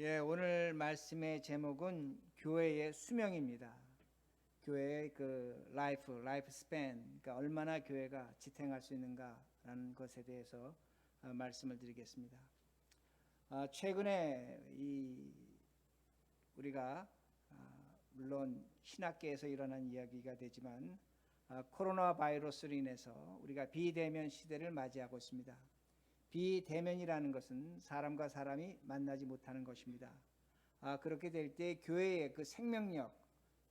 오늘 말씀의 제목은 교회의 수명입니다. 교회의 라이프 스팬, 그러니까 얼마나 교회가 지탱할 수 있는가라는 것에 대해서 말씀을 드리겠습니다. 최근에 우리가 물론 신학계에서 일어난 이야기가 되지만 코로나 바이러스로 인해서 우리가 비대면 시대를 맞이하고 있습니다. 비대면이라는 것은 사람과 사람이 만나지 못하는 것입니다. 그렇게 될 때 교회의 그 생명력,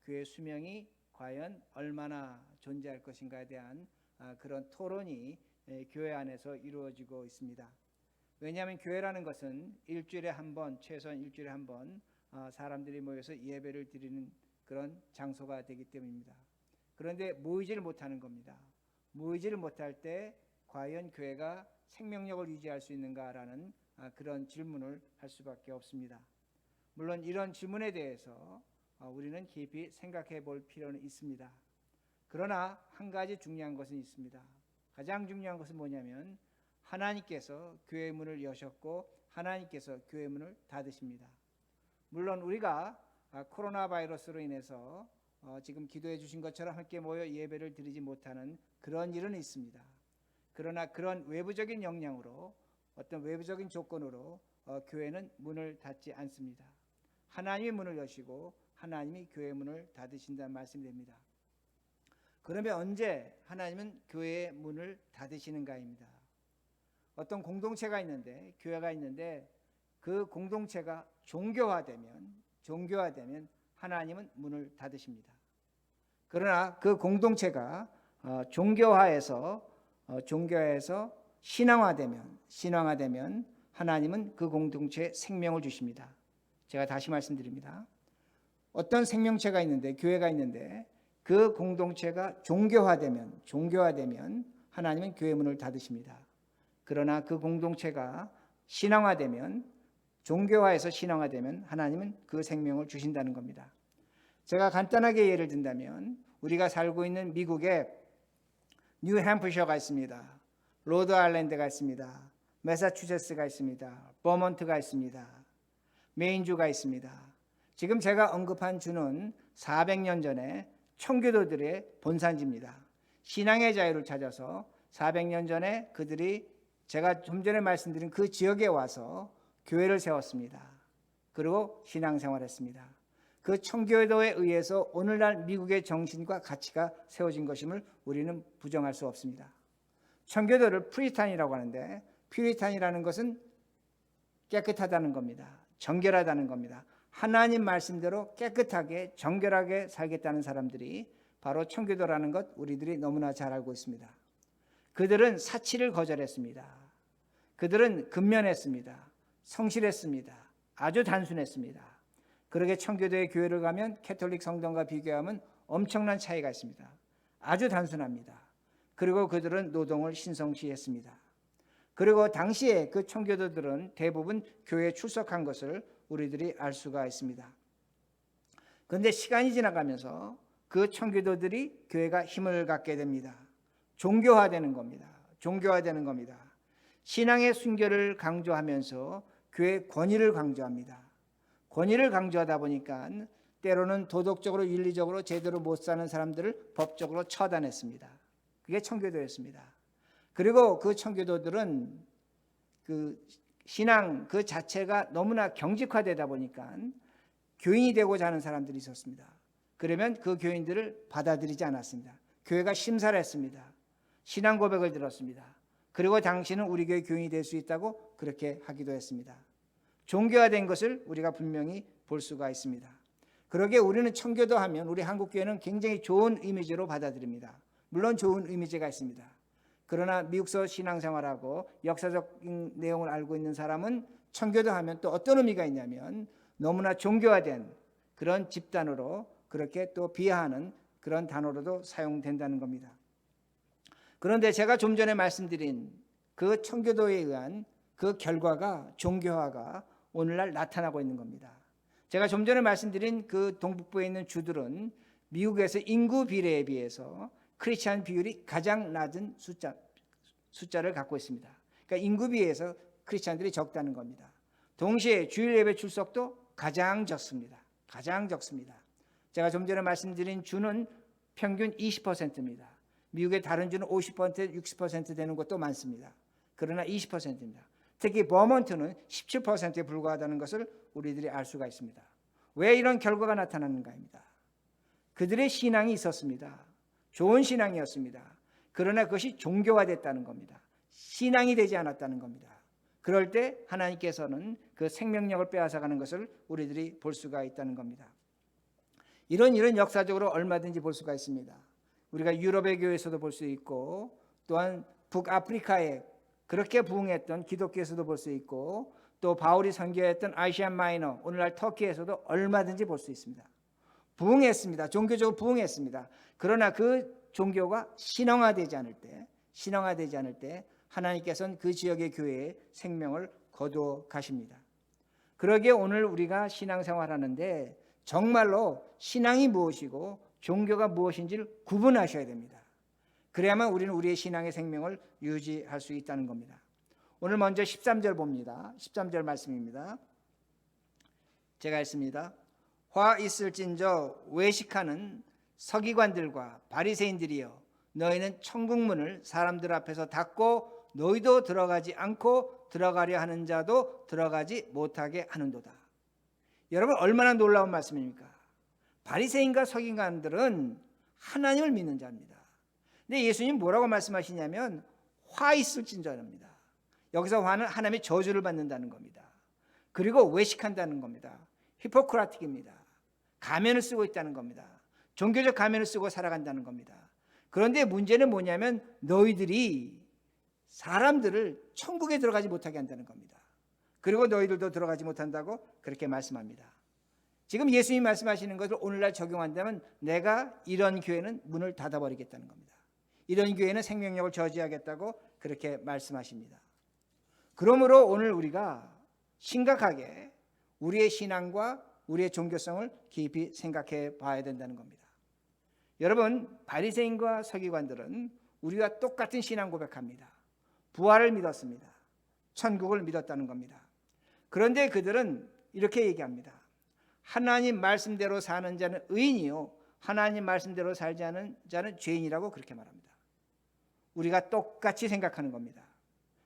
교회의 수명이 과연 얼마나 존재할 것인가에 대한 그런 토론이 교회 안에서 이루어지고 있습니다. 왜냐하면 교회라는 것은 일주일에 한 번, 최소한 일주일에 한 번 사람들이 모여서 예배를 드리는 그런 장소가 되기 때문입니다. 그런데 모이지를 못하는 겁니다. 모이지를 못할 때 과연 교회가 생명력을 유지할 수 있는가라는 그런 질문을 할 수밖에 없습니다. 물론 이런 질문에 대해서 우리는 깊이 생각해 볼 필요는 있습니다. 그러나 한 가지 중요한 것은 있습니다. 가장 중요한 것은 뭐냐면 하나님께서 교회의 문을 여셨고 하나님께서 교회의 문을 닫으십니다. 물론 우리가 코로나 바이러스로 인해서 지금 기도해 주신 것처럼 함께 모여 예배를 드리지 못하는 그런 일은 있습니다. 그러나 그런 외부적인 영향으로, 어떤 외부적인 조건으로 교회는 문을 닫지 않습니다. 하나님이 문을 여시고 하나님이 교회의 문을 닫으신다는 말씀이 됩니다. 그러면 언제 하나님은 교회의 문을 닫으시는가입니다. 어떤 공동체가 있는데, 교회가 있는데 그 공동체가 종교화되면 하나님은 문을 닫으십니다. 그러나 그 공동체가 종교화해서 신앙화되면 하나님은 그 공동체에 생명을 주십니다. 제가 다시 말씀드립니다. 어떤 생명체가 있는데, 교회가 있는데 그 공동체가 종교화되면 하나님은 교회 문을 닫으십니다. 그러나 그 공동체가 종교화해서 신앙화되면 하나님은 그 생명을 주신다는 겁니다. 제가 간단하게 예를 든다면 우리가 살고 있는 미국에 뉴햄프셔가 있습니다. 로드 아일랜드가 있습니다. 매사추세츠가 있습니다. 버몬트가 있습니다. 메인주가 있습니다. 지금 제가 언급한 주는 400년 전에 청교도들의 본산지입니다. 신앙의 자유를 찾아서 400년 전에 그들이 제가 좀 전에 말씀드린 그 지역에 와서 교회를 세웠습니다. 그리고 신앙생활했습니다. 그 청교도에 의해서 오늘날 미국의 정신과 가치가 세워진 것임을 우리는 부정할 수 없습니다. 청교도를 퓨리탄이라고 하는데, 퓨리탄이라는 것은 깨끗하다는 겁니다. 정결하다는 겁니다. 하나님 말씀대로 깨끗하게 정결하게 살겠다는 사람들이 바로 청교도라는 것 우리들이 너무나 잘 알고 있습니다. 그들은 사치를 거절했습니다. 그들은 근면했습니다. 성실했습니다. 아주 단순했습니다. 그러게 청교도의 교회를 가면 캐톨릭 성당과 비교하면 엄청난 차이가 있습니다. 아주 단순합니다. 그리고 그들은 노동을 신성시했습니다. 그리고 당시에 그 청교도들은 대부분 교회에 출석한 것을 우리들이 알 수가 있습니다. 그런데 시간이 지나가면서 그 청교도들이 교회가 힘을 갖게 됩니다. 종교화되는 겁니다. 신앙의 순결을 강조하면서 교회의 권위를 강조합니다. 권위를 강조하다 보니까 때로는 도덕적으로 윤리적으로 제대로 못 사는 사람들을 법적으로 처단했습니다. 그게 청교도였습니다. 그리고 그 청교도들은 그 신앙 그 자체가 너무나 경직화되다 보니까 교인이 되고자 하는 사람들이 있었습니다. 그러면 그 교인들을 받아들이지 않았습니다. 교회가 심사를 했습니다. 신앙 고백을 들었습니다. 그리고 당신은 우리 교회 교인이 될 수 있다고 그렇게 하기도 했습니다. 종교화된 것을 우리가 분명히 볼 수가 있습니다. 그러기에 우리는 청교도 하면 우리 한국교회는 굉장히 좋은 이미지로 받아들입니다. 물론 좋은 이미지가 있습니다. 그러나 미국서 신앙생활하고 역사적인 내용을 알고 있는 사람은 청교도 하면 또 어떤 의미가 있냐면 너무나 종교화된 그런 집단으로 그렇게 또 비하하는 그런 단어로도 사용된다는 겁니다. 그런데 제가 좀 전에 말씀드린 그 청교도에 의한 그 결과가 종교화가 오늘날 나타나고 있는 겁니다. 제가 좀 전에 말씀드린 그 동북부에 있는 주들은 미국에서 인구 비례에 비해서 크리스찬 비율이 가장 낮은 숫자를 갖고 있습니다. 그러니까 인구 비례에서 크리스찬들이 적다는 겁니다. 동시에 주일 예배 출석도 가장 적습니다. 가장 적습니다. 제가 좀 전에 말씀드린 주는 평균 20%입니다. 미국의 다른 주는 50%, 60% 되는 곳도 많습니다. 그러나 20%입니다. 특히 버몬트는 17%에 불과하다는 것을 우리들이 알 수가 있습니다. 왜 이런 결과가 나타나는가입니다. 그들의 신앙이 있었습니다. 좋은 신앙이었습니다. 그러나 그것이 종교화됐다는 겁니다. 신앙이 되지 않았다는 겁니다. 그럴 때 하나님께서는 그 생명력을 빼앗아가는 것을 우리들이 볼 수가 있다는 겁니다. 이런 역사적으로 얼마든지 볼 수가 있습니다. 우리가 유럽의 교회에서도 볼 수 있고 또한 북아프리카에 그렇게 부흥했던 기독교에서도 볼 수 있고 또 바울이 선교했던 아시아 마이너 오늘날 터키에서도 얼마든지 볼 수 있습니다. 부흥했습니다. 종교적으로 부흥했습니다. 그러나 그 종교가 신앙화되지 않을 때 하나님께서는 그 지역의 교회에 생명을 거두어 가십니다. 그러기에 오늘 우리가 신앙생활하는데 정말로 신앙이 무엇이고 종교가 무엇인지를 구분하셔야 됩니다. 그래야만 우리는 우리의 신앙의 생명을 유지할 수 있다는 겁니다. 오늘 먼저 13절 봅니다. 13절 말씀입니다. 제가 읽습니다. 화 있을진저 외식하는 서기관들과 바리새인들이여 너희는 천국문을 사람들 앞에서 닫고 너희도 들어가지 않고 들어가려 하는 자도 들어가지 못하게 하는도다. 여러분 얼마나 놀라운 말씀입니까? 바리새인과 서기관들은 하나님을 믿는 자입니다. 근데 예수님 뭐라고 말씀하시냐면 화 있을진저입니다. 여기서 화는 하나님의 저주를 받는다는 겁니다. 그리고 외식한다는 겁니다. 히포크라틱입니다. 가면을 쓰고 있다는 겁니다. 종교적 가면을 쓰고 살아간다는 겁니다. 그런데 문제는 뭐냐면 너희들이 사람들을 천국에 들어가지 못하게 한다는 겁니다. 그리고 너희들도 들어가지 못한다고 그렇게 말씀합니다. 지금 예수님이 말씀하시는 것을 오늘날 적용한다면 내가 이런 교회는 문을 닫아버리겠다는 겁니다. 이런 교회는 생명력을 저지하겠다고 그렇게 말씀하십니다. 그러므로 오늘 우리가 심각하게 우리의 신앙과 우리의 종교성을 깊이 생각해 봐야 된다는 겁니다. 여러분 바리새인과 서기관들은 우리와 똑같은 신앙 고백합니다. 부활을 믿었습니다. 천국을 믿었다는 겁니다. 그런데 그들은 이렇게 얘기합니다. 하나님 말씀대로 사는 자는 의인이요 하나님 말씀대로 살지 않은 자는 죄인이라고 그렇게 말합니다. 우리가 똑같이 생각하는 겁니다.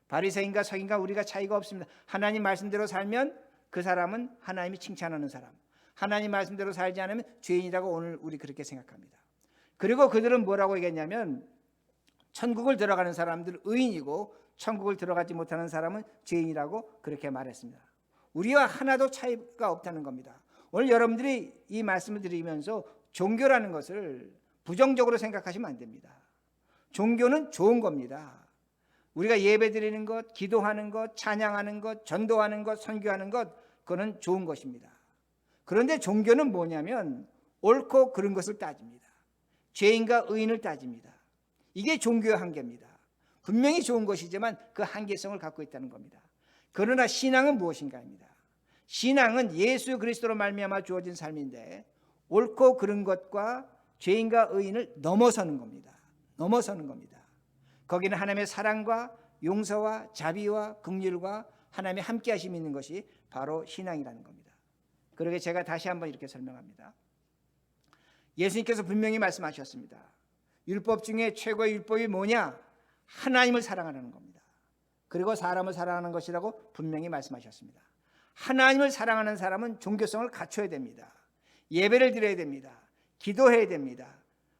바리새인과 서기관과 우리가 차이가 없습니다. 하나님 말씀대로 살면 그 사람은 하나님이 칭찬하는 사람, 하나님 말씀대로 살지 않으면 죄인이라고 오늘 우리 그렇게 생각합니다. 그리고 그들은 뭐라고 얘기했냐면 천국을 들어가는 사람들 의인이고 천국을 들어가지 못하는 사람은 죄인이라고 그렇게 말했습니다. 우리와 하나도 차이가 없다는 겁니다. 오늘 여러분들이 이 말씀을 드리면서 종교라는 것을 부정적으로 생각하시면 안 됩니다. 종교는 좋은 겁니다. 우리가 예배 드리는 것, 기도하는 것, 찬양하는 것, 전도하는 것, 선교하는 것 그거는 좋은 것입니다. 그런데 종교는 뭐냐면 옳고 그른 것을 따집니다. 죄인과 의인을 따집니다. 이게 종교의 한계입니다. 분명히 좋은 것이지만 그 한계성을 갖고 있다는 겁니다. 그러나 신앙은 무엇인가입니다. 신앙은 예수 그리스도로 말미암아 주어진 삶인데 옳고 그른 것과 죄인과 의인을 넘어서는 겁니다. 넘어서는 겁니다. 거기는 하나님의 사랑과 용서와 자비와 긍휼과 하나님의 함께하심이 있는 것이 바로 신앙이라는 겁니다. 그러게 제가 다시 한번 이렇게 설명합니다. 예수님께서 분명히 말씀하셨습니다. 율법 중에 최고의 율법이 뭐냐? 하나님을 사랑하는 겁니다. 그리고 사람을 사랑하는 것이라고 분명히 말씀하셨습니다. 하나님을 사랑하는 사람은 종교성을 갖춰야 됩니다. 예배를 드려야 됩니다. 기도해야 됩니다.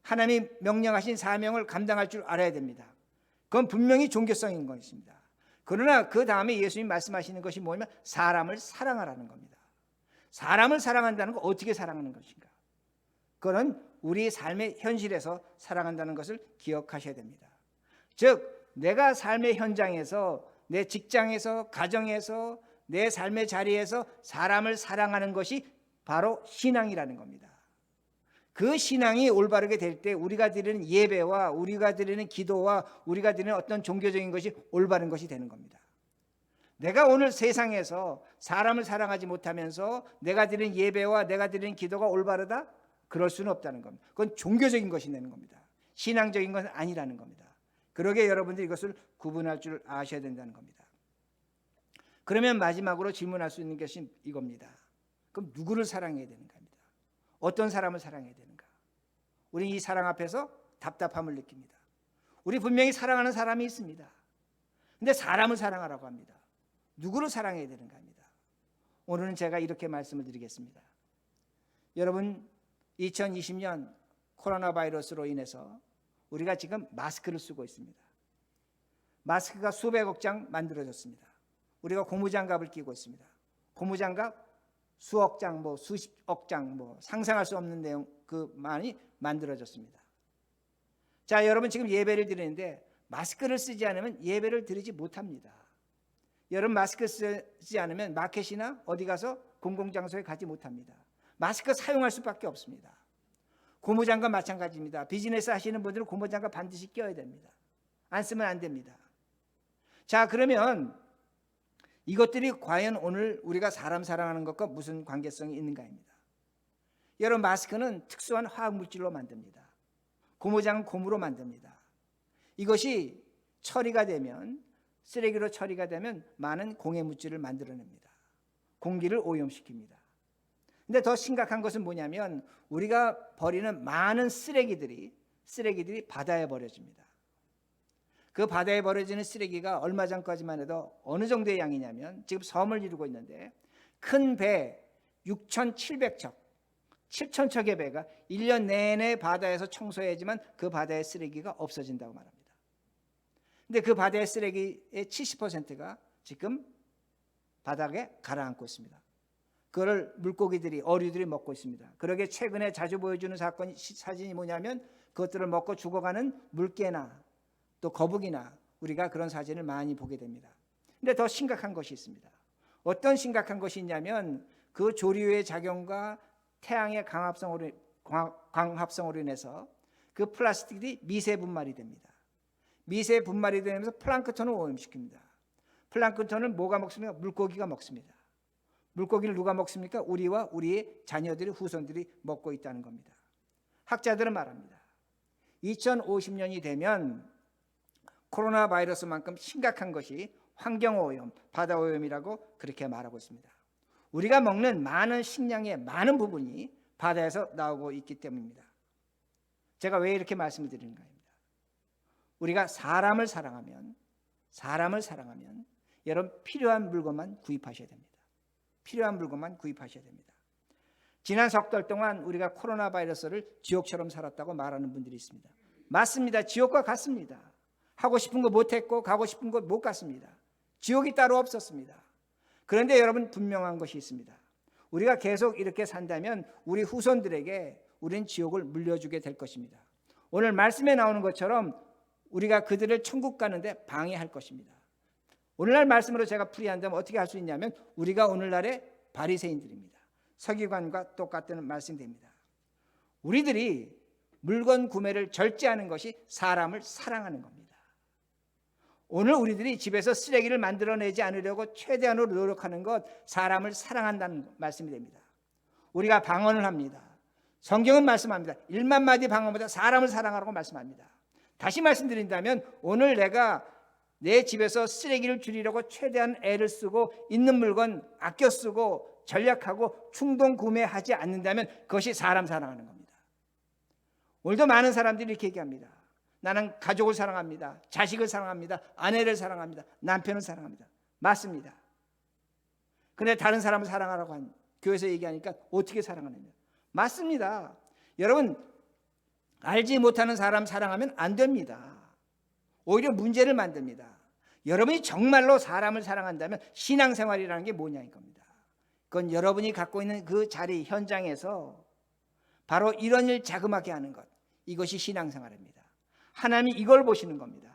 하나님이 명령하신 사명을 감당할 줄 알아야 됩니다. 그건 분명히 종교성인 것입니다. 그러나 그 다음에 예수님이 말씀하시는 것이 뭐냐면 사람을 사랑하라는 겁니다. 사람을 사랑한다는 건 어떻게 사랑하는 것인가? 그건 우리 삶의 현실에서 사랑한다는 것을 기억하셔야 됩니다. 즉 내가 삶의 현장에서 내 직장에서 가정에서 내 삶의 자리에서 사람을 사랑하는 것이 바로 신앙이라는 겁니다. 그 신앙이 올바르게 될 때 우리가 드리는 예배와 우리가 드리는 기도와 우리가 드리는 어떤 종교적인 것이 올바른 것이 되는 겁니다. 내가 오늘 세상에서 사람을 사랑하지 못하면서 내가 드리는 예배와 내가 드리는 기도가 올바르다? 그럴 수는 없다는 겁니다. 그건 종교적인 것이 되는 겁니다. 신앙적인 것은 아니라는 겁니다. 그러게 여러분들이 이것을 구분할 줄 아셔야 된다는 겁니다. 그러면 마지막으로 질문할 수 있는 것이 이겁니다. 그럼 누구를 사랑해야 되는가 합니다. 어떤 사람을 사랑해야 되는가? 우리 이 사랑 앞에서 답답함을 느낍니다. 우리 분명히 사랑하는 사람이 있습니다. 근데 사람을 사랑하라고 합니다. 누구를 사랑해야 되는가 합니다. 오늘은 제가 이렇게 말씀을 드리겠습니다. 여러분, 2020년 코로나 바이러스로 인해서 우리가 지금 마스크를 쓰고 있습니다. 마스크가 수백억 장 만들어졌습니다. 우리가 고무장갑을 끼고 있습니다. 고무장갑 수억 장, 수십억 장, 상상할 수 없는 내용 많이 만들어졌습니다. 자, 여러분 지금 예배를 드리는데 마스크를 쓰지 않으면 예배를 드리지 못합니다. 여러분 마스크 쓰지 않으면 마켓이나 어디 가서 공공장소에 가지 못합니다. 마스크 사용할 수밖에 없습니다. 고무장갑 마찬가지입니다. 비즈니스 하시는 분들은 고무장갑 반드시 껴야 됩니다. 안 쓰면 안 됩니다. 자, 그러면 이것들이 과연 오늘 우리가 사람 사랑하는 것과 무슨 관계성이 있는가입니다. 여러분 마스크는 특수한 화학물질로 만듭니다. 고무장은 고무로 만듭니다. 이것이 처리가 되면 쓰레기로 처리가 되면 많은 공해물질을 만들어냅니다. 공기를 오염시킵니다. 근데 더 심각한 것은 뭐냐면 우리가 버리는 많은 쓰레기들이 바다에 버려집니다. 그 바다에 버려지는 쓰레기가 얼마 전까지만 해도 어느 정도의 양이냐면 지금 섬을 이루고 있는데 큰 배 6,700척, 7,000척의 배가 1년 내내 바다에서 청소해야지만 그 바다의 쓰레기가 없어진다고 말합니다. 근데 그 바다의 쓰레기의 70%가 지금 바닥에 가라앉고 있습니다. 그걸 물고기들이, 어류들이 먹고 있습니다. 그러게 최근에 자주 보여주는 사진이 뭐냐면 그것들을 먹고 죽어가는 물개나 또 거북이나 우리가 그런 사진을 많이 보게 됩니다. 근데 더 심각한 것이 있습니다. 어떤 심각한 것이 있냐면 그 조류의 작용과 태양의 광합성으로 인해서 그 플라스틱이 미세 분말이 됩니다. 미세 분말이 되면서 플랑크톤을 오염시킵니다. 플랑크톤을 뭐가 먹습니까? 물고기가 먹습니다. 물고기를 누가 먹습니까? 우리와 우리의 자녀들이, 후손들이 먹고 있다는 겁니다. 학자들은 말합니다. 2050년이 되면 코로나 바이러스만큼 심각한 것이 환경오염, 바다오염이라고 그렇게 말하고 있습니다. 우리가 먹는 많은 식량의 많은 부분이 바다에서 나오고 있기 때문입니다. 제가 왜 이렇게 말씀을 드리는가입니다. 우리가 사람을 사랑하면 여러분 필요한 물건만 구입하셔야 됩니다. 필요한 물건만 구입하셔야 됩니다. 지난 석 달 동안 우리가 코로나 바이러스를 지옥처럼 살았다고 말하는 분들이 있습니다. 맞습니다. 지옥과 같습니다. 하고 싶은 거 못했고 가고 싶은 곳 못 갔습니다. 지옥이 따로 없었습니다. 그런데 여러분 분명한 것이 있습니다. 우리가 계속 이렇게 산다면 우리 후손들에게 우리는 지옥을 물려주게 될 것입니다. 오늘 말씀에 나오는 것처럼 우리가 그들을 천국 가는데 방해할 것입니다. 오늘날 말씀으로 제가 풀이한다면 어떻게 할 수 있냐면 우리가 오늘날의 바리새인들입니다. 서기관과 똑같은 말씀이 됩니다. 우리들이 물건 구매를 절제하는 것이 사람을 사랑하는 겁니다. 오늘 우리들이 집에서 쓰레기를 만들어내지 않으려고 최대한으로 노력하는 것, 사람을 사랑한다는 말씀이 됩니다. 우리가 방언을 합니다. 성경은 말씀합니다. 1만 마디 방언보다 사람을 사랑하라고 말씀합니다. 다시 말씀드린다면 오늘 내가 내 집에서 쓰레기를 줄이려고 최대한 애를 쓰고 있는 물건 아껴 쓰고 전략하고 충동 구매하지 않는다면 그것이 사람 사랑하는 겁니다. 오늘도 많은 사람들이 이렇게 얘기합니다. 나는 가족을 사랑합니다. 자식을 사랑합니다. 아내를 사랑합니다. 남편을 사랑합니다. 맞습니다. 그런데 다른 사람을 사랑하라고 한 교회에서 얘기하니까 어떻게 사랑하느냐. 맞습니다. 여러분 알지 못하는 사람 사랑하면 안 됩니다. 오히려 문제를 만듭니다. 여러분이 정말로 사람을 사랑한다면 신앙생활이라는 게 뭐냐 이겁니다. 그건 여러분이 갖고 있는 그 자리 현장에서 바로 이런 일 자그마하게 하는 것, 이것이 신앙생활입니다. 하나님이 이걸 보시는 겁니다.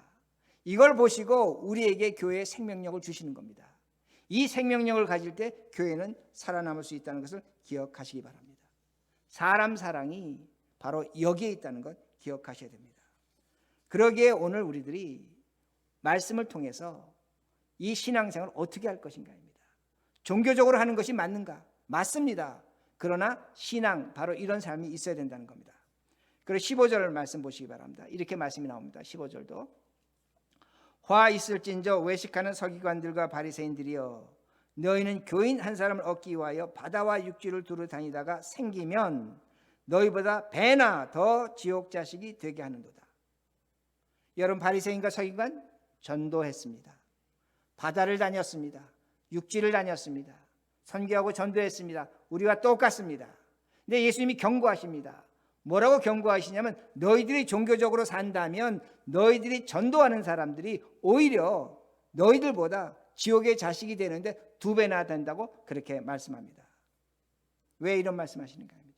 이걸 보시고 우리에게 교회에 생명력을 주시는 겁니다. 이 생명력을 가질 때 교회는 살아남을 수 있다는 것을 기억하시기 바랍니다. 사람 사랑이 바로 여기에 있다는 것 기억하셔야 됩니다. 그러기에 오늘 우리들이 말씀을 통해서 이 신앙생활을 어떻게 할 것인가입니다. 종교적으로 하는 것이 맞는가? 맞습니다. 그러나 신앙, 바로 이런 삶이 있어야 된다는 겁니다. 그리고 15절 말씀 보시기 바랍니다. 이렇게 말씀이 나옵니다. 15절도 화 있을진저 외식하는 서기관들과 바리새인들이여 너희는 교인 한 사람을 얻기 위하여 바다와 육지를 두루 다니다가 생기면 너희보다 배나 더 지옥 자식이 되게 하는도다. 여러분, 바리새인과 서기관 전도했습니다. 바다를 다녔습니다. 육지를 다녔습니다. 선교하고 전도했습니다. 우리와 똑같습니다. 근데 예수님이 경고하십니다. 뭐라고 경고하시냐면 너희들이 종교적으로 산다면 너희들이 전도하는 사람들이 오히려 너희들보다 지옥의 자식이 되는데 2배나 된다고 그렇게 말씀합니다. 왜 이런 말씀하시는가 합니다.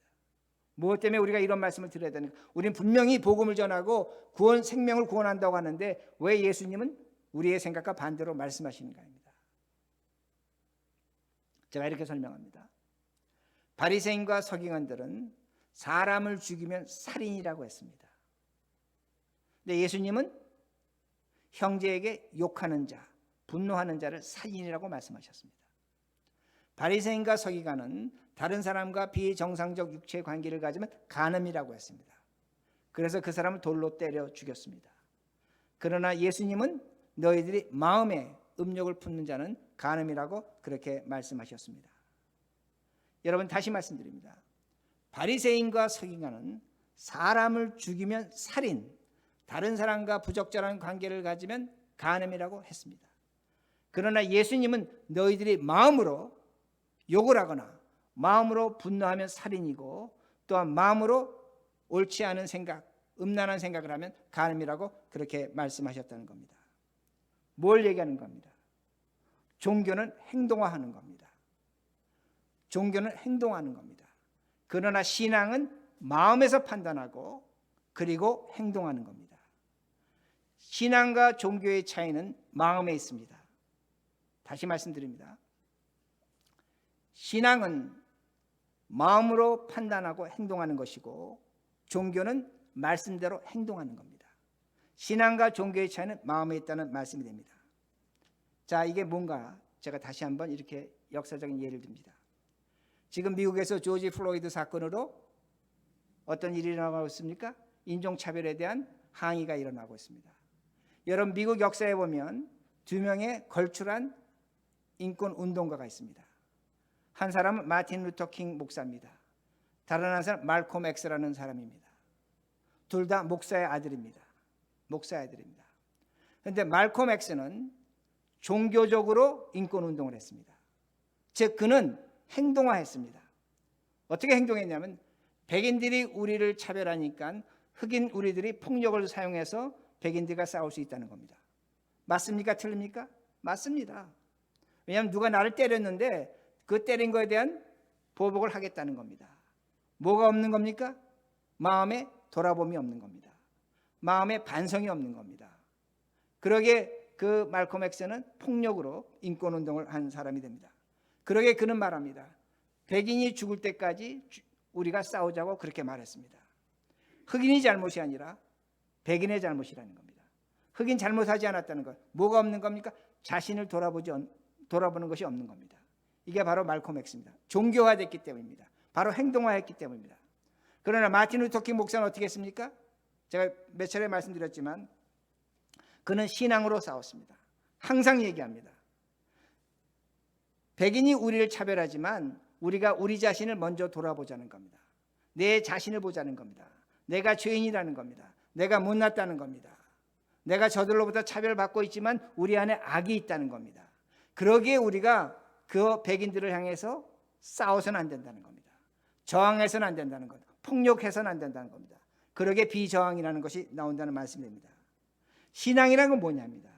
무엇 때문에 우리가 이런 말씀을 드려야 되는가? 우리는 분명히 복음을 전하고 생명을 구원한다고 하는데 왜 예수님은 우리의 생각과 반대로 말씀하시는가 합니다. 제가 이렇게 설명합니다. 바리새인과 서기관들은 사람을 죽이면 살인이라고 했습니다. 근데 예수님은 형제에게 욕하는 자, 분노하는 자를 살인이라고 말씀하셨습니다. 바리새인과 서기관은 다른 사람과 비정상적 육체 관계를 가지면 간음이라고 했습니다. 그래서 그 사람을 돌로 때려 죽였습니다. 그러나 예수님은 너희들이 마음에 음욕을 품는 자는 간음이라고 그렇게 말씀하셨습니다. 여러분, 다시 말씀드립니다. 바리새인과 서기관은 사람을 죽이면 살인, 다른 사람과 부적절한 관계를 가지면 간음이라고 했습니다. 그러나 예수님은 너희들이 마음으로 욕을 하거나 마음으로 분노하면 살인이고 또한 마음으로 옳지 않은 생각, 음란한 생각을 하면 간음이라고 그렇게 말씀하셨다는 겁니다. 뭘 얘기하는 겁니다? 종교는 행동화하는 겁니다. 종교는 행동하는 겁니다. 그러나 신앙은 마음에서 판단하고 그리고 행동하는 겁니다. 신앙과 종교의 차이는 마음에 있습니다. 다시 말씀드립니다. 신앙은 마음으로 판단하고 행동하는 것이고 종교는 말씀대로 행동하는 겁니다. 신앙과 종교의 차이는 마음에 있다는 말씀이 됩니다. 자, 이게 뭔가 제가 다시 한번 이렇게 역사적인 예를 듭니다. 지금 미국에서 조지 플로이드 사건으로 어떤 일이 일어나고 있습니까? 인종차별에 대한 항의가 일어나고 있습니다. 여러분, 미국 역사에 보면 2명의 걸출한 인권 운동가가 있습니다. 한 사람은 마틴 루터 킹 목사입니다. 다른 한 사람은 말콤 엑스라는 사람입니다. 둘 다 목사의 아들입니다. 목사의 아들입니다. 그런데 말콤 엑스는 종교적으로 인권 운동을 했습니다. 즉 그는 행동화했습니다. 어떻게 행동했냐면 백인들이 우리를 차별하니까 흑인 우리들이 폭력을 사용해서 백인들과 싸울 수 있다는 겁니다. 맞습니까? 틀립니까? 맞습니다. 왜냐하면 누가 나를 때렸는데 그 때린 거에 대한 보복을 하겠다는 겁니다. 뭐가 없는 겁니까? 마음에 돌아봄이 없는 겁니다. 마음에 반성이 없는 겁니다. 그러게 그 말콤 엑스는 폭력으로 인권운동을 한 사람이 됩니다. 그러게 그는 말합니다. 백인이 죽을 때까지 우리가 싸우자고 그렇게 말했습니다. 흑인이 잘못이 아니라 백인의 잘못이라는 겁니다. 흑인 잘못하지 않았다는 것. 뭐가 없는 겁니까? 자신을 돌아보는 것이 없는 겁니다. 이게 바로 말콤 엑스입니다. 종교화됐기 때문입니다. 바로 행동화했기 때문입니다. 그러나 마틴 루터 킹 목사는 어떻게 했습니까? 제가 몇 차례 말씀드렸지만 그는 신앙으로 싸웠습니다. 항상 얘기합니다. 백인이 우리를 차별하지만 우리가 우리 자신을 먼저 돌아보자는 겁니다. 내 자신을 보자는 겁니다. 내가 죄인이라는 겁니다. 내가 못났다는 겁니다. 내가 저들로부터 차별받고 있지만 우리 안에 악이 있다는 겁니다. 그러기에 우리가 그 백인들을 향해서 싸워서는 안 된다는 겁니다. 저항해서는 안 된다는 것, 폭력해서는 안 된다는 겁니다. 그러기에 비저항이라는 것이 나온다는 말씀입니다. 신앙이라는 건 뭐냐입니다.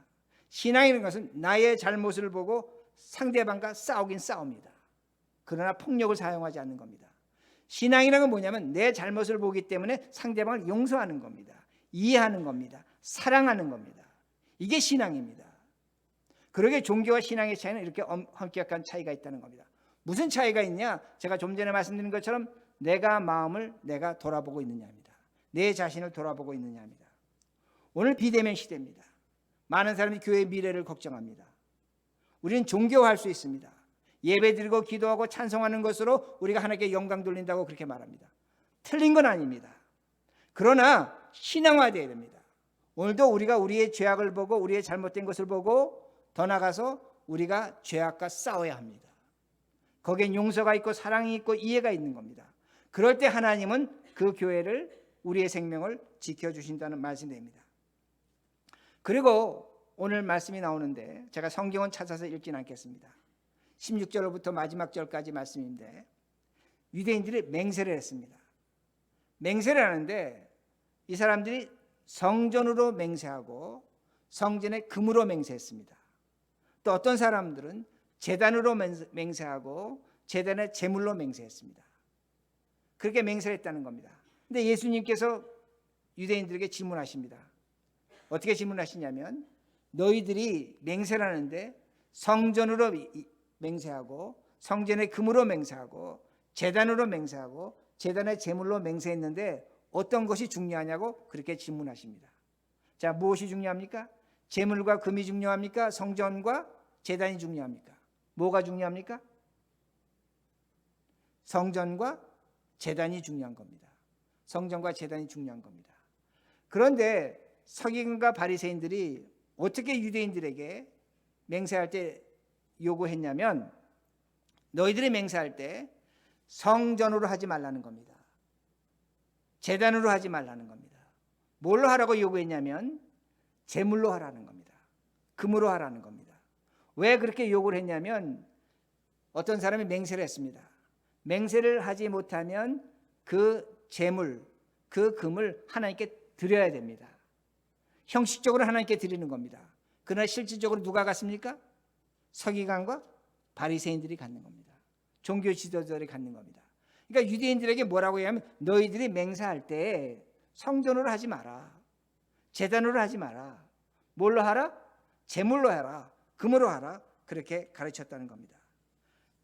신앙이라는 것은 나의 잘못을 보고 상대방과 싸우긴 싸웁니다. 그러나 폭력을 사용하지 않는 겁니다. 신앙이라는 건 뭐냐면 내 잘못을 보기 때문에 상대방을 용서하는 겁니다. 이해하는 겁니다. 사랑하는 겁니다. 이게 신앙입니다. 그러게 종교와 신앙의 차이는 이렇게 엄격한 차이가 있다는 겁니다. 무슨 차이가 있냐? 제가 좀 전에 말씀드린 것처럼 내가 마음을 내가 돌아보고 있느냐입니다. 내 자신을 돌아보고 있느냐입니다. 오늘 비대면 시대입니다. 많은 사람이 교회의 미래를 걱정합니다. 우리는 종교화할 수 있습니다. 예배드리고 기도하고 찬송하는 것으로 우리가 하나님께 영광 돌린다고 그렇게 말합니다. 틀린 건 아닙니다. 그러나 신앙화되어야 됩니다. 오늘도 우리가 우리의 죄악을 보고 우리의 잘못된 것을 보고 더 나아가서 우리가 죄악과 싸워야 합니다. 거기엔 용서가 있고 사랑이 있고 이해가 있는 겁니다. 그럴 때 하나님은 그 교회를, 우리의 생명을 지켜주신다는 말씀입니다. 그리고 오늘 말씀이 나오는데 제가 성경은 찾아서 읽진 않겠습니다. 16절부터 마지막 절까지 말씀인데 유대인들이 맹세를 했습니다. 맹세를 하는데 이 사람들이 성전으로 맹세하고 성전의 금으로 맹세했습니다. 또 어떤 사람들은 제단으로 맹세하고 제단의 제물로 맹세했습니다. 그렇게 맹세를 했다는 겁니다. 근데 예수님께서 유대인들에게 질문하십니다. 어떻게 질문하시냐면 너희들이 맹세를 하는데 성전으로 맹세하고 성전의 금으로 맹세하고 제단으로 맹세하고 제단의 제물로 맹세했는데 어떤 것이 중요하냐고 그렇게 질문하십니다. 자, 무엇이 중요합니까? 제물과 금이 중요합니까? 성전과 제단이 중요합니까? 뭐가 중요합니까? 성전과 제단이 중요한 겁니다. 성전과 제단이 중요한 겁니다. 그런데 서기관과 바리새인들이 어떻게 유대인들에게 맹세할 때 요구했냐면 너희들이 맹세할 때 성전으로 하지 말라는 겁니다. 제단으로 하지 말라는 겁니다. 뭘로 하라고 요구했냐면 제물로 하라는 겁니다. 금으로 하라는 겁니다. 왜 그렇게 요구를 했냐면 어떤 사람이 맹세를 했습니다. 맹세를 하지 못하면 그 제물, 그 금을 하나님께 드려야 됩니다. 형식적으로 하나님께 드리는 겁니다. 그러나 실질적으로 누가 갖습니까? 서기관과 바리새인들이 갖는 겁니다. 종교 지도자들이 갖는 겁니다. 그러니까 유대인들에게 뭐라고 하냐면 너희들이 맹세할 때 성전으로 하지 마라. 제단으로 하지 마라. 뭘로 하라? 제물로 하라. 금으로 하라. 그렇게 가르쳤다는 겁니다.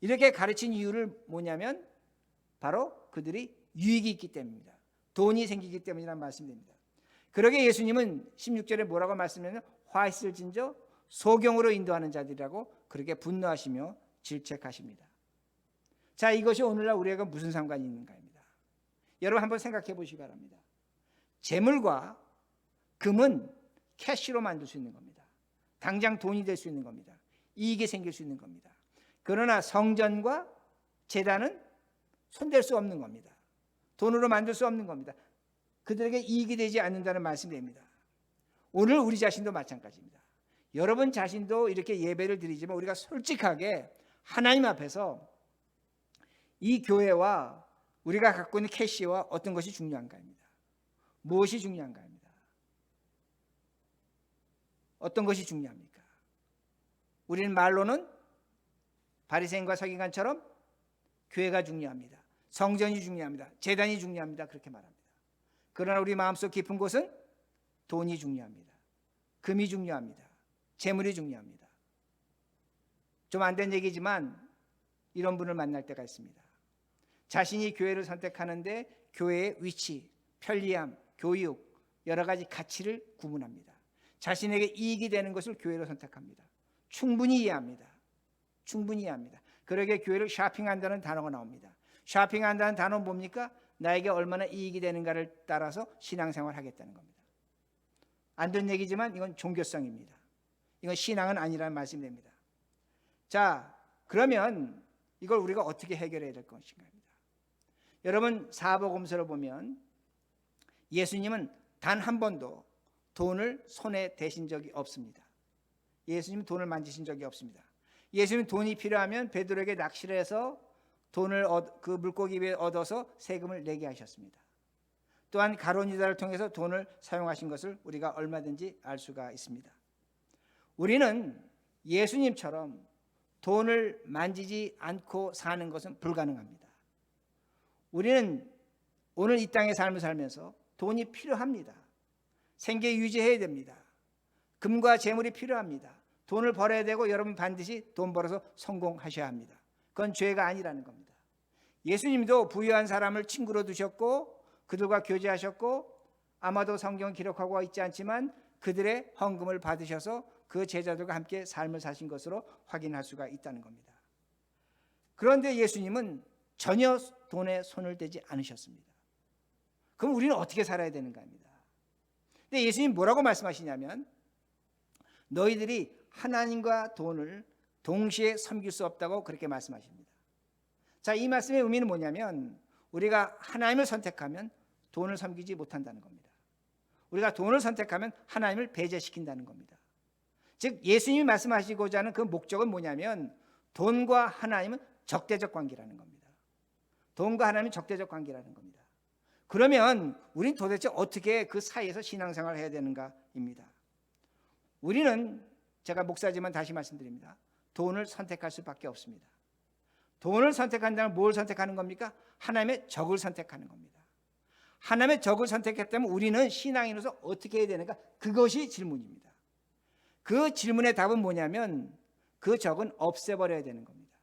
이렇게 가르친 이유를 뭐냐면 바로 그들이 유익이 있기 때문입니다. 돈이 생기기 때문이라는 말씀입니다. 그러게 예수님은 16절에 뭐라고 말씀하냐면 화 있을 진저 소경으로 인도하는 자들이라고 그렇게 분노하시며 질책하십니다. 자, 이것이 오늘날 우리에게 무슨 상관이 있는가입니다. 여러분 한번 생각해 보시기 바랍니다. 재물과 금은 캐시로 만들 수 있는 겁니다. 당장 돈이 될 수 있는 겁니다. 이익이 생길 수 있는 겁니다. 그러나 성전과 제단은 손댈 수 없는 겁니다. 돈으로 만들 수 없는 겁니다. 그들에게 이익이 되지 않는다는 말씀입니다. 오늘 우리 자신도 마찬가지입니다. 여러분 자신도 이렇게 예배를 드리지만 우리가 솔직하게 하나님 앞에서 이 교회와 우리가 갖고 있는 캐시와 어떤 것이 중요한가입니다. 무엇이 중요한가입니다. 어떤 것이 중요합니까? 우리는 말로는 바리새인과 서기관처럼 교회가 중요합니다. 성전이 중요합니다. 제단이 중요합니다. 그렇게 말합니다. 그러나 우리 마음속 깊은 곳은 돈이 중요합니다. 금이 중요합니다. 재물이 중요합니다. 좀 안 된 얘기지만 이런 분을 만날 때가 있습니다. 자신이 교회를 선택하는데 교회의 위치, 편리함, 교육, 여러 가지 가치를 구분합니다. 자신에게 이익이 되는 것을 교회로 선택합니다. 충분히 이해합니다. 충분히 이해합니다. 그러게 교회를 쇼핑한다는 단어가 나옵니다. 쇼핑한다는 단어는 뭡니까? 나에게 얼마나 이익이 되는가를 따라서 신앙생활을 하겠다는 겁니다. 안 된 얘기지만 이건 종교성입니다. 이건 신앙은 아니라는 말씀입니다. 자, 그러면 이걸 우리가 어떻게 해결해야 될 것인가입니다. 여러분 사복음서를 보면 예수님은 단 한 번도 돈을 손에 대신 적이 없습니다. 예수님은 돈을 만지신 적이 없습니다. 예수님은 돈이 필요하면 베드로에게 낚시를 해서 돈을 그 물고기 배에 얻어서 세금을 내게 하셨습니다. 또한 가룟 유다를 통해서 돈을 사용하신 것을 우리가 얼마든지 알 수가 있습니다. 우리는 예수님처럼 돈을 만지지 않고 사는 것은 불가능합니다. 우리는 오늘 이 땅의 삶을 살면서 돈이 필요합니다. 생계 유지해야 됩니다. 금과 재물이 필요합니다. 돈을 벌어야 되고 여러분 반드시 돈 벌어서 성공하셔야 합니다. 그건 죄가 아니라는 겁니다. 예수님도 부유한 사람을 친구로 두셨고 그들과 교제하셨고 아마도 성경을 기록하고 있지 않지만 그들의 헌금을 받으셔서 그 제자들과 함께 삶을 사신 것으로 확인할 수가 있다는 겁니다. 그런데 예수님은 전혀 돈에 손을 대지 않으셨습니다. 그럼 우리는 어떻게 살아야 되는가 합니다. 근데 예수님 뭐라고 말씀하시냐면 너희들이 하나님과 동시에 섬길 수 없다고 그렇게 말씀하십니다. 자, 이 말씀의 의미는 뭐냐면 우리가 하나님을 선택하면 돈을 섬기지 못한다는 겁니다. 우리가 돈을 선택하면 하나님을 배제시킨다는 겁니다. 즉 예수님이 말씀하시고자 하는 그 목적은 뭐냐면 돈과 하나님은 적대적 관계라는 겁니다. 돈과 하나님은 적대적 관계라는 겁니다. 그러면 우리는 도대체 어떻게 그 사이에서 신앙생활을 해야 되는가입니다. 우리는 제가 목사지만 다시 말씀드립니다. 돈을 선택할 수밖에 없습니다. 돈을 선택한다면 뭘 선택하는 겁니까? 하나님의 적을 선택하는 겁니다. 하나님의 적을 선택했다면 우리는 신앙인으로서 어떻게 해야 되는가? 그것이 질문입니다. 그 질문의 답은 뭐냐면 그 적은 없애버려야 되는 겁니다.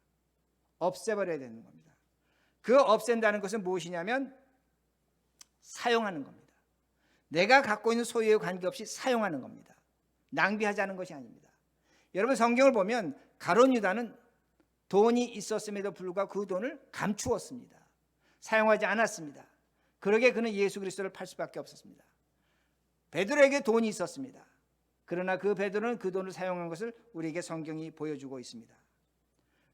없애버려야 되는 겁니다. 그 없앤다는 것은 무엇이냐면 사용하는 겁니다. 내가 갖고 있는 소유에 관계없이 사용하는 겁니다. 낭비하지 않은 것이 아닙니다. 여러분 성경을 보면 가룟 유다는 돈이 있었음에도 불구하고 그 돈을 감추었습니다. 사용하지 않았습니다. 그러게 그는 예수 그리스도를 팔 수밖에 없었습니다. 베드로에게 돈이 있었습니다. 그러나 그 베드로는 그 돈을 사용한 것을 우리에게 성경이 보여주고 있습니다.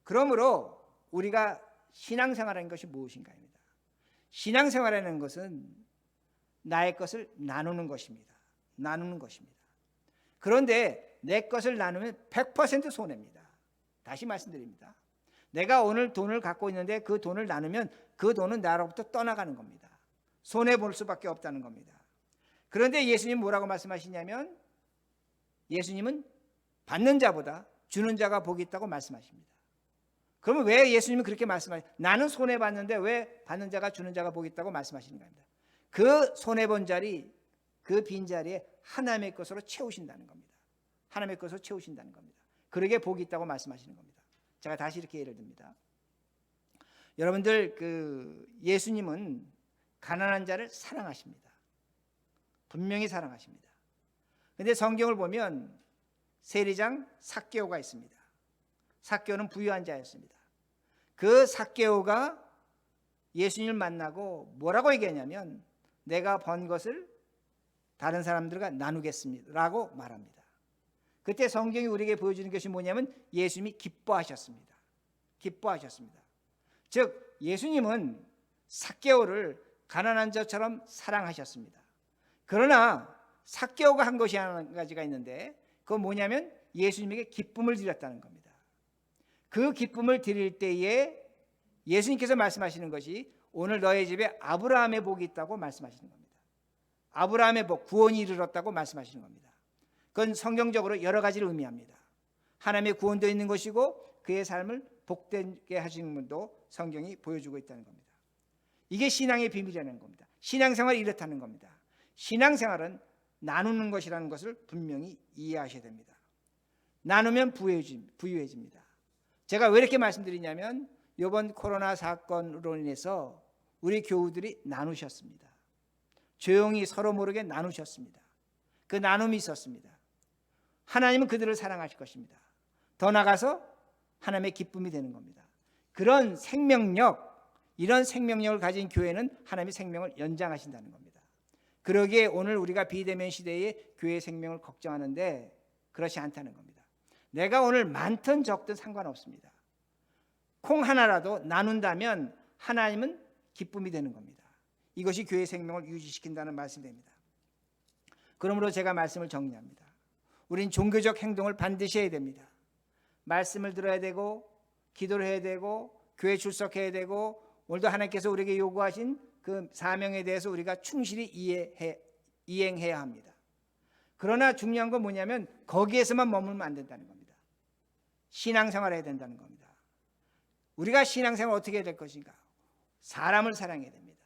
그러므로 우리가 신앙생활하는 것이 무엇인가입니다. 신앙생활하는 것은 나의 것을 나누는 것입니다. 나누는 것입니다. 그런데 내 것을 나누면 100% 손해입니다. 다시 말씀드립니다. 내가 오늘 돈을 갖고 있는데 그 돈을 나누면 그 돈은 나로부터 떠나가는 겁니다. 손해볼 수밖에 없다는 겁니다. 그런데 예수님 뭐라고 말씀하시냐면 예수님은 받는 자보다 주는 자가 복이 있다고 말씀하십니다. 그러면 왜 예수님은 그렇게 말씀하시죠? 나는 손해봤는데 왜 받는 자가 주는 자가 복이 있다고 말씀하시는 겁니다. 그 손해본 자리, 그 빈자리에 하나님의 것으로 채우신다는 겁니다. 하나님의 것으로 채우신다는 겁니다. 그러게 복이 있다고 말씀하시는 겁니다. 제가 다시 이렇게 예를 듭니다. 여러분들 예수님은 가난한 자를 사랑하십니다. 분명히 사랑하십니다. 그런데 성경을 보면 세리장 삭개오가 있습니다. 삭개오는 부유한 자였습니다. 그 삭개오가 예수님을 만나고 뭐라고 얘기하냐면 내가 번 것을 다른 사람들과 나누겠습니다 라고 말합니다. 그때 성경이 우리에게 보여주는 것이 뭐냐면 예수님이 기뻐하셨습니다. 기뻐하셨습니다. 즉 예수님은 삭개오를 가난한 자처럼 사랑하셨습니다. 그러나 삭개오가 한 것이 한 가지가 있는데 그건 뭐냐면 예수님에게 기쁨을 드렸다는 겁니다. 그 기쁨을 드릴 때에 예수님께서 말씀하시는 것이 오늘 너의 집에 아브라함의 복이 있다고 말씀하시는 겁니다. 아브라함의 복, 구원이 이르렀다고 말씀하시는 겁니다. 그건 성경적으로 여러 가지를 의미합니다. 하나님의 구원도 있는 것이고 그의 삶을 복되게 하시는 분도 성경이 보여주고 있다는 겁니다. 이게 신앙의 비밀이라는 겁니다. 신앙생활이 이렇다는 겁니다. 신앙생활은 나누는 것이라는 것을 분명히 이해하셔야 됩니다. 나누면 부유해집니다. 제가 왜 이렇게 말씀드리냐면 이번 코로나 사건으로 인해서 우리 교우들이 나누셨습니다. 조용히 서로 모르게 나누셨습니다. 그 나눔이 있었습니다. 하나님은 그들을 사랑하실 것입니다. 더 나아가서 하나님의 기쁨이 되는 겁니다. 그런 생명력, 이런 생명력을 가진 교회는 하나님의 생명을 연장하신다는 겁니다. 그러기에 오늘 우리가 비대면 시대에 교회의 생명을 걱정하는데 그렇지 않다는 겁니다. 내가 오늘 많든 적든 상관없습니다. 콩 하나라도 나눈다면 하나님은 기쁨이 되는 겁니다. 이것이 교회의 생명을 유지시킨다는 말씀이 됩니다. 그러므로 제가 말씀을 정리합니다. 우린 종교적 행동을 반드시 해야 됩니다. 말씀을 들어야 되고 기도를 해야 되고 교회 출석해야 되고 오늘도 하나님께서 우리에게 요구하신 그 사명에 대해서 우리가 충실히 이행해야 합니다. 그러나 중요한 건 뭐냐면 거기에서만 머물면 안 된다는 겁니다. 신앙생활을 해야 된다는 겁니다. 우리가 신앙생활을 어떻게 해야 될 것인가? 사람을 사랑해야 됩니다.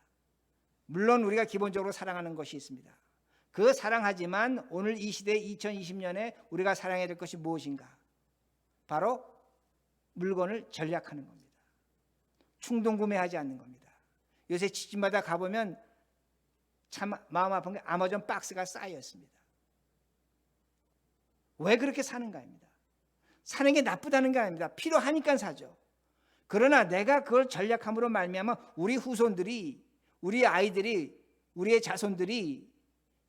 물론 우리가 기본적으로 사랑하는 것이 있습니다. 그 사랑하지만 오늘 이 시대 2020년에 우리가 사랑해야 될 것이 무엇인가? 바로 물건을 절약하는 겁니다. 충동 구매하지 않는 겁니다. 요새 집집마다 가보면 참 마음 아픈 게 아마존 박스가 쌓여 있습니다. 왜 그렇게 사는가입니다. 사는 게 나쁘다는 게 아닙니다. 필요하니까 사죠. 그러나 내가 그걸 절약함으로 말미암아 우리 후손들이, 우리 아이들이, 우리의 자손들이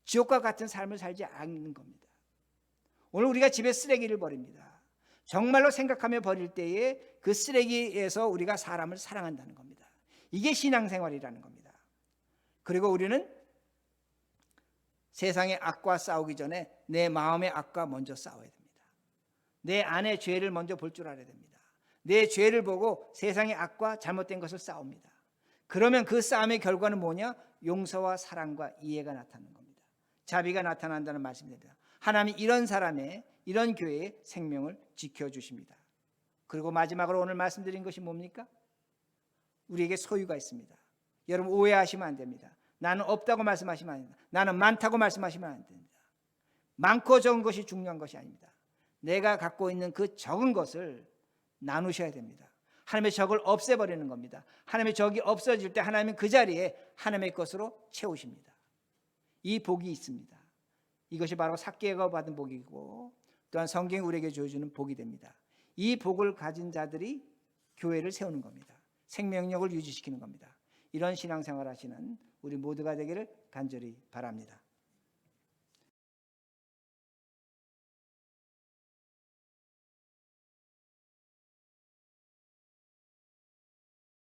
지옥과 같은 삶을 살지 않는 겁니다. 오늘 우리가 집에 쓰레기를 버립니다. 정말로 생각하며 버릴 때에 그 쓰레기에서 우리가 사람을 사랑한다는 겁니다. 이게 신앙생활이라는 겁니다. 그리고 우리는 세상의 악과 싸우기 전에 내 마음의 악과 먼저 싸워야 됩니다. 내 안의 죄를 먼저 볼 줄 알아야 됩니다. 내 죄를 보고 세상의 악과 잘못된 것을 싸웁니다. 그러면 그 싸움의 결과는 뭐냐? 용서와 사랑과 이해가 나타나는 겁니다. 자비가 나타난다는 말씀입니다. 하나님이 이런 사람의, 이런 교회의 생명을 지켜주십니다. 그리고 마지막으로 오늘 말씀드린 것이 뭡니까? 우리에게 소유가 있습니다. 여러분 오해하시면 안 됩니다. 나는 없다고 말씀하시면 안 됩니다. 나는 많다고 말씀하시면 안 됩니다. 많고 적은 것이 중요한 것이 아닙니다. 내가 갖고 있는 그 적은 것을 나누셔야 됩니다. 하나님의 적을 없애버리는 겁니다. 하나님의 적이 없어질 때 하나님은 그 자리에 하나님의 것으로 채우십니다. 이 복이 있습니다. 이것이 바로 삭개가 받은 복이고 또한 성경이 우리에게 주어주는 복이 됩니다. 이 복을 가진 자들이 교회를 세우는 겁니다. 생명력을 유지시키는 겁니다. 이런 신앙생활 하시는 우리 모두가 되기를 간절히 바랍니다.